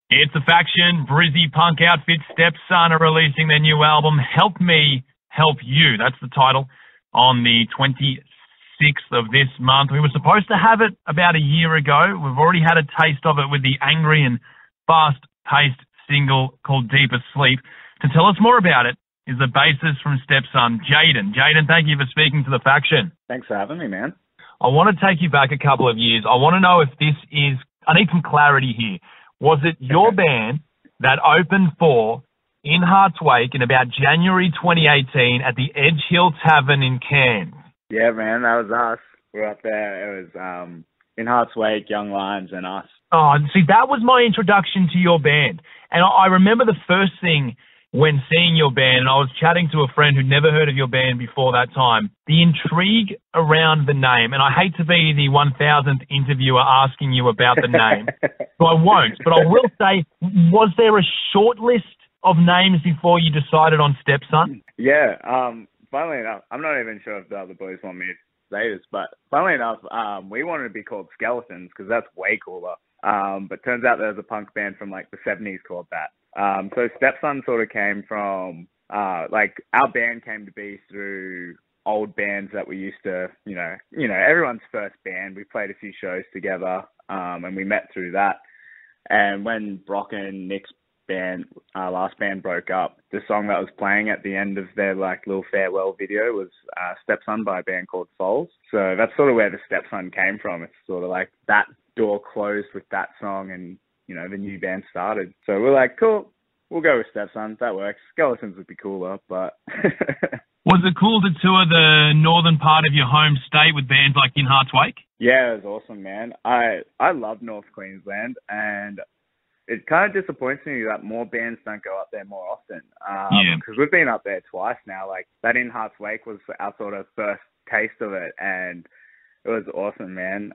It's a faction. Brizzy punk outfit Stepson are releasing their new album, Help Me, Help You. That's the title, on the 26th of this month. We were supposed to have it about a year ago. We've already had a taste of it with the angry and fast-paced single called Deeper Sleep. To tell us more about it is the bassist from Stepson, Jayden. Jayden, thank you for speaking to the faction. Thanks for having me, man. I want to take you back a couple of years. I want to know if this is, I need some clarity here. Was it your band that opened for In Heart's Wake in about January 2018 at the Edge Hill Tavern in Cairns? Yeah, man, that was us. We were up there. It was In Heart's Wake, Young Lions, and us. Oh, see, that was my introduction to your band. And I remember the first thing when seeing your band, and I was chatting to a friend who'd never heard of your band before that time, the intrigue around the name, and I hate to be the 1000th interviewer asking you about the name, so I won't, but I will say, was there a short list of names before you decided on Stepson? Yeah, funnily enough, I'm not even sure if the other boys want me to say this, but funnily enough, we wanted to be called Skeletons, because that's way cooler, but turns out there's a punk band from like the 70s called that. So Stepson sort of came from, like, our band came to be through old bands that we used to, you know, everyone's first band. We played a few shows together, and we met through that. And when Brock and Nick's band, our last band, broke up, the song that was playing at the end of their, like, little farewell video was Stepson by a band called Souls. So that's sort of where the Stepson came from. It's sort of like that door closed with that song, and you know, the new band started. So we're like, cool, we'll go with Stepson. That works. Skeletons would be cooler, but... Was it cool to tour the northern part of your home state with bands like In Heart's Wake? Yeah, it was awesome, man. I love North Queensland, and it kind of disappoints me that more bands don't go up there more often. Because we've been up there twice now. Like, that In Heart's Wake was our sort of first taste of it, and it was awesome, man.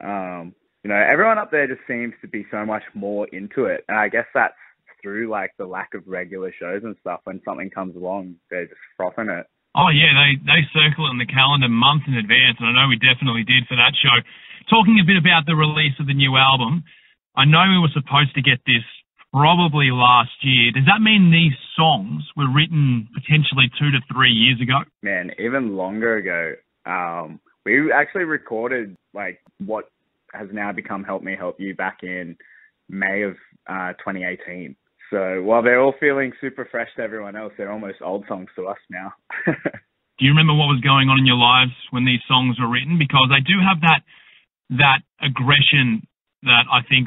You know, everyone up there just seems to be so much more into it. And I guess that's through, like, the lack of regular shows and stuff. When something comes along, they're just frothing it. Oh, yeah, they circle it in the calendar months in advance, and I know we definitely did for that show. Talking a bit about the release of the new album, I know we were supposed to get this probably last year. Does that mean these songs were written potentially 2 to 3 years ago? Man, even longer ago. We actually recorded, like, what has now become Help Me, Help You back in May of 2018. So while they're all feeling super fresh to everyone else, they're almost old songs to us now. Do you remember what was going on in your lives when these songs were written? Because they do have that aggression that I think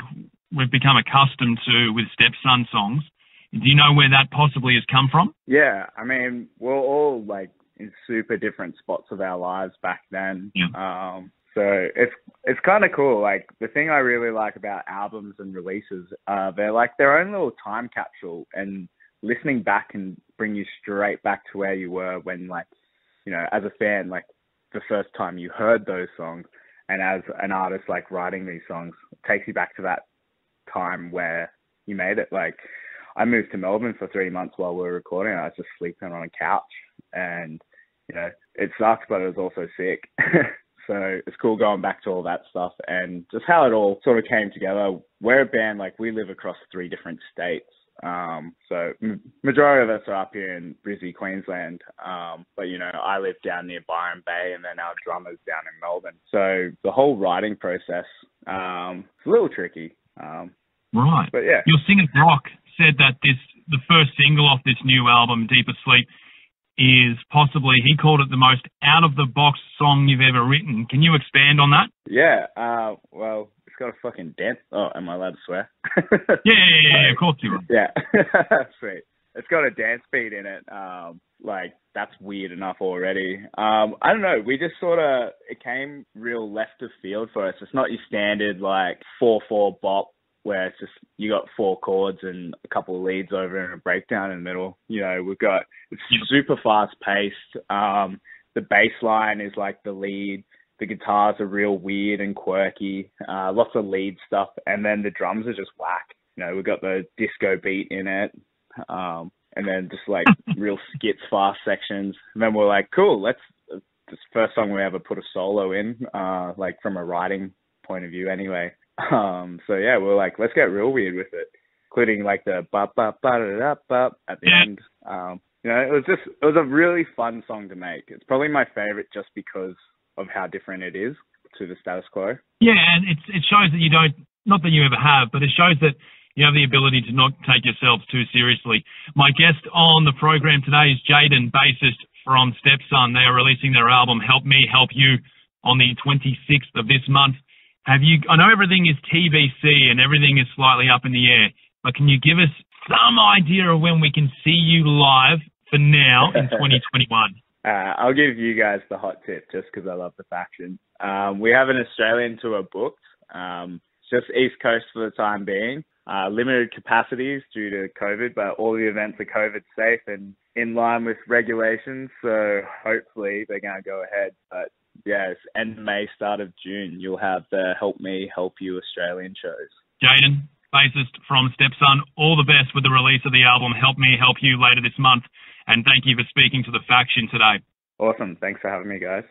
we've become accustomed to with Stepson songs. Do you know where that possibly has come from? Yeah, I mean, we're all like in super different spots of our lives back then. Yeah. So it's kind of cool. Like, the thing I really like about albums and releases, they're like their own little time capsule, and listening back can bring you straight back to where you were when, like, you know, as a fan, like the first time you heard those songs, and as an artist, like, writing these songs, it takes you back to that time where you made it. Like, I moved to Melbourne for 3 months while we were recording. I was just sleeping on a couch, and, you know, it sucked, but it was also sick. So it's cool going back to all that stuff and just how it all sort of came together. We're a band, like, we live across 3 different states. So majority of us are up here in Brizzy, Queensland. But, you know, I live down near Byron Bay, and then our drummer's down in Melbourne. So the whole writing process, it's a little tricky. Right. But yeah. Your singer Brock said that the first single off this new album, Deeper Sleep, is possibly, he called it the most out-of-the-box song you've ever written. Can you expand on that? Yeah, well, it's got a fucking dance. Oh, am I allowed to swear? Yeah, of course you are. Yeah, sweet. It's got a dance beat in it. Like, that's weird enough already. I don't know, we just sort of, it came real left of field for us. It's not your standard, like, 4/4 bop, where it's just, you got 4 chords and a couple of leads over and a breakdown in the middle. You know, it's super fast paced. The bass line is like the lead. The guitars are real weird and quirky. Lots of lead stuff. And then the drums are just whack. You know, we've got the disco beat in it. And then just like real skits, fast sections. And then we're like, cool, this first song we ever put a solo in, like from a writing point of view anyway. So yeah, we're like, let's get real weird with it. including like the ba ba ba da da ba at the end. You know, it was a really fun song to make. It's probably my favorite just because of how different it is to the status quo. Yeah, and it shows that you don't, not that you ever have, but it shows that you have the ability to not take yourselves too seriously. My guest on the program today is Jayden, bassist from Stepson. They are releasing their album Help Me, Help You on the 26th of this month. I know everything is TBC and everything is slightly up in the air, but can you give us some idea of when we can see you live for now in 2021? I'll give you guys the hot tip just because I love the faction. We have an Australian tour booked, just East Coast for the time being. Limited capacities due to COVID, but all the events are COVID safe and in line with regulations. So hopefully they're going to go ahead. But yes, end May, start of June, you'll have the Help Me, Help You Australian shows. Jayden, bassist from Stepson, all the best with the release of the album Help Me, Help You later this month. And thank you for speaking to the faction today. Awesome. Thanks for having me, guys.